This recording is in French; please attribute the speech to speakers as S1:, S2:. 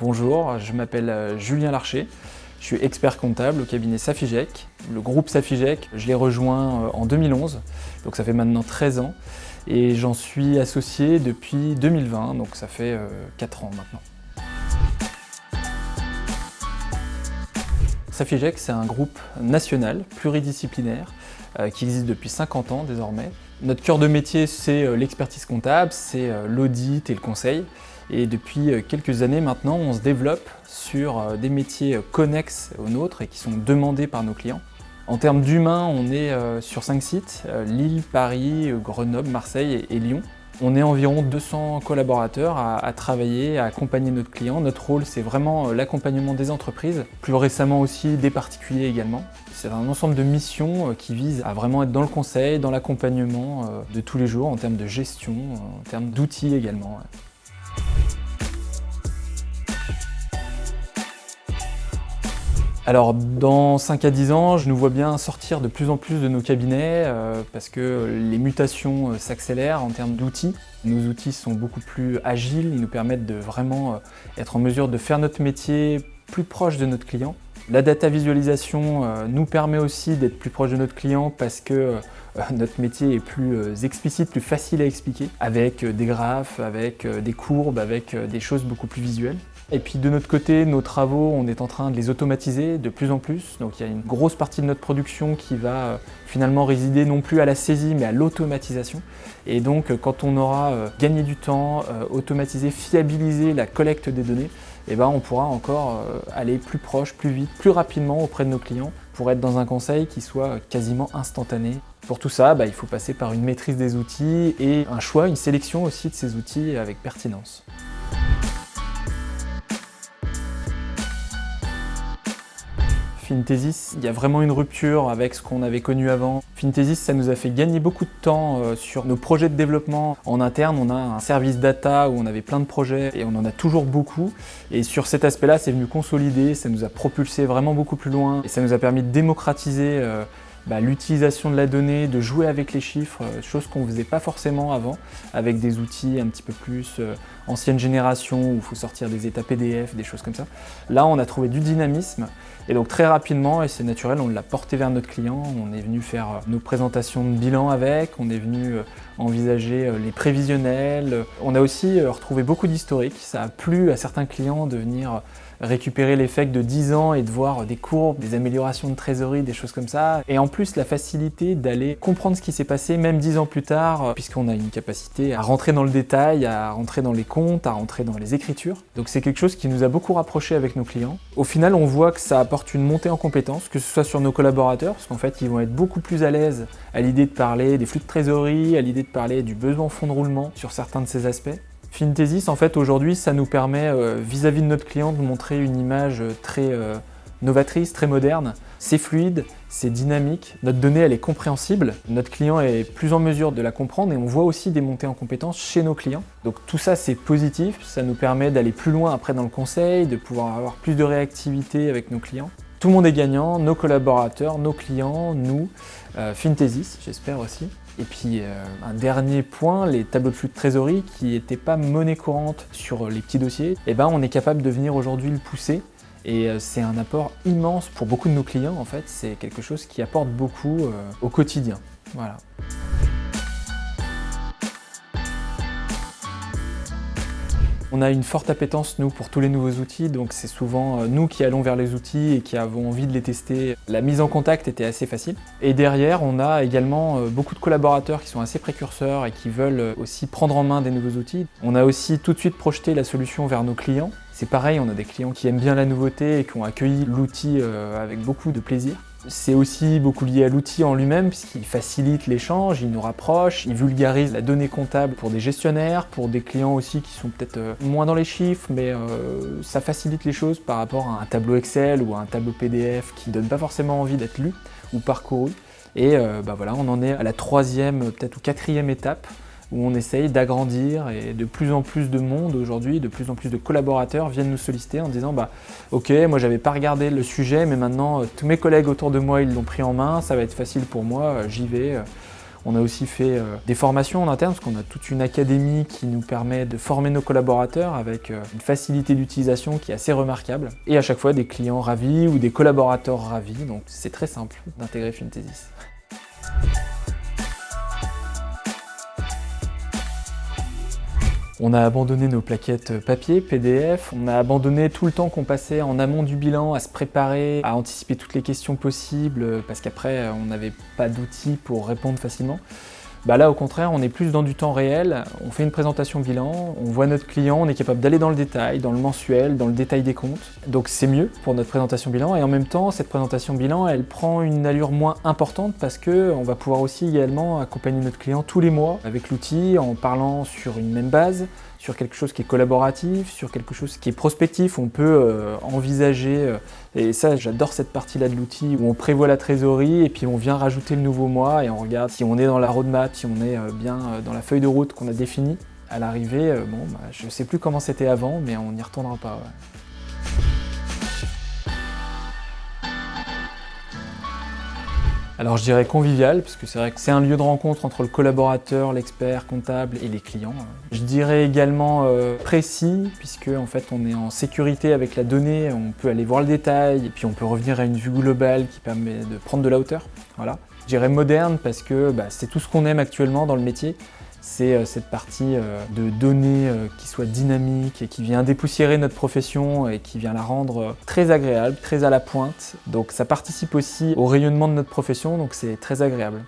S1: Bonjour, je m'appelle Julien Larcher, je suis expert comptable au cabinet Safigec. Le groupe Safigec, je l'ai rejoint en 2011, donc ça fait maintenant 13 ans, et j'en suis associé depuis 2020, donc ça fait 4 ans maintenant. Safigec, c'est un groupe national, pluridisciplinaire, qui existe depuis 50 ans désormais. Notre cœur de métier, c'est l'expertise comptable, c'est l'audit et le conseil. Et depuis quelques années maintenant, on se développe sur des métiers connexes aux nôtres et qui sont demandés par nos clients. En termes d'humains, on est sur 5 sites, Lille, Paris, Grenoble, Marseille et Lyon. On est environ 200 collaborateurs à travailler, à accompagner notre client. Notre rôle, c'est vraiment l'accompagnement des entreprises, plus récemment aussi des particuliers également. C'est un ensemble de missions qui visent à vraiment être dans le conseil, dans l'accompagnement de tous les jours, en termes de gestion, en termes d'outils également. Alors dans 5 à 10 ans, je nous vois bien sortir de plus en plus de nos cabinets parce que les mutations s'accélèrent en termes d'outils. Nos outils sont beaucoup plus agiles, ils nous permettent de vraiment être en mesure de faire notre métier plus proche de notre client. La data visualisation nous permet aussi d'être plus proche de notre client parce que notre métier est plus explicite, plus facile à expliquer, avec des graphes, avec des courbes, avec des choses beaucoup plus visuelles. Et puis de notre côté, nos travaux, on est en train de les automatiser de plus en plus. Donc il y a une grosse partie de notre production qui va finalement résider non plus à la saisie mais à l'automatisation. Et donc quand on aura gagné du temps, automatisé, fiabilisé la collecte des données, eh ben, on pourra encore aller plus proche, plus vite, plus rapidement auprès de nos clients pour être dans un conseil qui soit quasiment instantané. Pour tout ça, il faut passer par une maîtrise des outils et un choix, une sélection aussi de ces outils avec pertinence. Fintesis, il y a vraiment une rupture avec ce qu'on avait connu avant. Fintesis, ça nous a fait gagner beaucoup de temps sur nos projets de développement. En interne, on a un service data où on avait plein de projets et on en a toujours beaucoup. Et sur cet aspect-là, c'est venu consolider, ça nous a propulsé vraiment beaucoup plus loin et ça nous a permis de démocratiser l'utilisation de la donnée, de jouer avec les chiffres, chose qu'on ne faisait pas forcément avant, avec des outils un petit peu plus ancienne génération où il faut sortir des états PDF, des choses comme ça. Là, on a trouvé du dynamisme et donc très rapidement, et c'est naturel, on l'a porté vers notre client. On est venu faire nos présentations de bilan avec, on est venu envisager les prévisionnels. On a aussi retrouvé beaucoup d'historiques. Ça a plu à certains clients de venir récupérer l'effet de 10 ans et de voir des courbes, des améliorations de trésorerie, des choses comme ça. Et en plus, la facilité d'aller comprendre ce qui s'est passé, même 10 ans plus tard, puisqu'on a une capacité à rentrer dans le détail, à rentrer dans les comptes, à rentrer dans les écritures. Donc c'est quelque chose qui nous a beaucoup rapprochés avec nos clients. Au final, on voit que ça apporte une montée en compétences, que ce soit sur nos collaborateurs, parce qu'en fait, ils vont être beaucoup plus à l'aise à l'idée de parler des flux de trésorerie, à l'idée de parler du besoin en fonds de roulement sur certains de ces aspects. Fintesis, en fait, aujourd'hui, ça nous permet, vis-à-vis de notre client, de montrer une image très novatrice, très moderne. C'est fluide, c'est dynamique, notre donnée, elle est compréhensible, notre client est plus en mesure de la comprendre et on voit aussi des montées en compétences chez nos clients. Donc tout ça, c'est positif, ça nous permet d'aller plus loin après dans le conseil, de pouvoir avoir plus de réactivité avec nos clients. Tout le monde est gagnant, nos collaborateurs, nos clients, nous, Fintesis, j'espère aussi. Et puis un dernier point, les tableaux de flux de trésorerie qui n'étaient pas monnaie courante sur les petits dossiers, on est capable de venir aujourd'hui le pousser et c'est un apport immense pour beaucoup de nos clients en fait, c'est quelque chose qui apporte beaucoup au quotidien. Voilà. On a une forte appétence, nous, pour tous les nouveaux outils, donc c'est souvent nous qui allons vers les outils et qui avons envie de les tester. La mise en contact était assez facile. Et derrière, on a également beaucoup de collaborateurs qui sont assez précurseurs et qui veulent aussi prendre en main des nouveaux outils. On a aussi tout de suite projeté la solution vers nos clients. C'est pareil, on a des clients qui aiment bien la nouveauté et qui ont accueilli l'outil avec beaucoup de plaisir. C'est aussi beaucoup lié à l'outil en lui-même puisqu'il facilite l'échange, il nous rapproche, il vulgarise la donnée comptable pour des gestionnaires, pour des clients aussi qui sont peut-être moins dans les chiffres, mais ça facilite les choses par rapport à un tableau Excel ou à un tableau PDF qui ne donne pas forcément envie d'être lu ou parcouru. Et voilà, on en est à la 3e, peut-être ou 4e étape où on essaye d'agrandir et de plus en plus de monde aujourd'hui, de plus en plus de collaborateurs viennent nous solliciter en disant ok, moi j'avais pas regardé le sujet mais maintenant tous mes collègues autour de moi ils l'ont pris en main, ça va être facile pour moi, j'y vais. On a aussi fait des formations en interne, parce qu'on a toute une académie qui nous permet de former nos collaborateurs avec une facilité d'utilisation qui est assez remarquable. Et à chaque fois des clients ravis ou des collaborateurs ravis, donc c'est très simple d'intégrer Fintesis. On a abandonné nos plaquettes papier, PDF, on a abandonné tout le temps qu'on passait en amont du bilan à se préparer, à anticiper toutes les questions possibles, parce qu'après on n'avait pas d'outils pour répondre facilement. Là au contraire, on est plus dans du temps réel, on fait une présentation bilan, on voit notre client, on est capable d'aller dans le détail, dans le mensuel, dans le détail des comptes. Donc c'est mieux pour notre présentation bilan et en même temps cette présentation bilan elle prend une allure moins importante parce qu'on va pouvoir aussi également accompagner notre client tous les mois avec l'outil en parlant sur une même base, sur quelque chose qui est collaboratif, sur quelque chose qui est prospectif, on peut envisager, et ça j'adore cette partie-là de l'outil, où on prévoit la trésorerie et puis on vient rajouter le nouveau mois et on regarde si on est dans la roadmap, si on est bien dans la feuille de route qu'on a définie. À l'arrivée, je sais plus comment c'était avant, mais on n'y retournera pas. Ouais. Alors je dirais convivial, parce que c'est vrai que c'est un lieu de rencontre entre le collaborateur, l'expert comptable et les clients. Je dirais également précis, puisque en fait on est en sécurité avec la donnée, on peut aller voir le détail, et puis on peut revenir à une vue globale qui permet de prendre de la hauteur. Voilà. Je dirais moderne, parce que c'est tout ce qu'on aime actuellement dans le métier. C'est cette partie de données qui soit dynamique et qui vient dépoussiérer notre profession et qui vient la rendre très agréable, très à la pointe. Donc ça participe aussi au rayonnement de notre profession, donc c'est très agréable.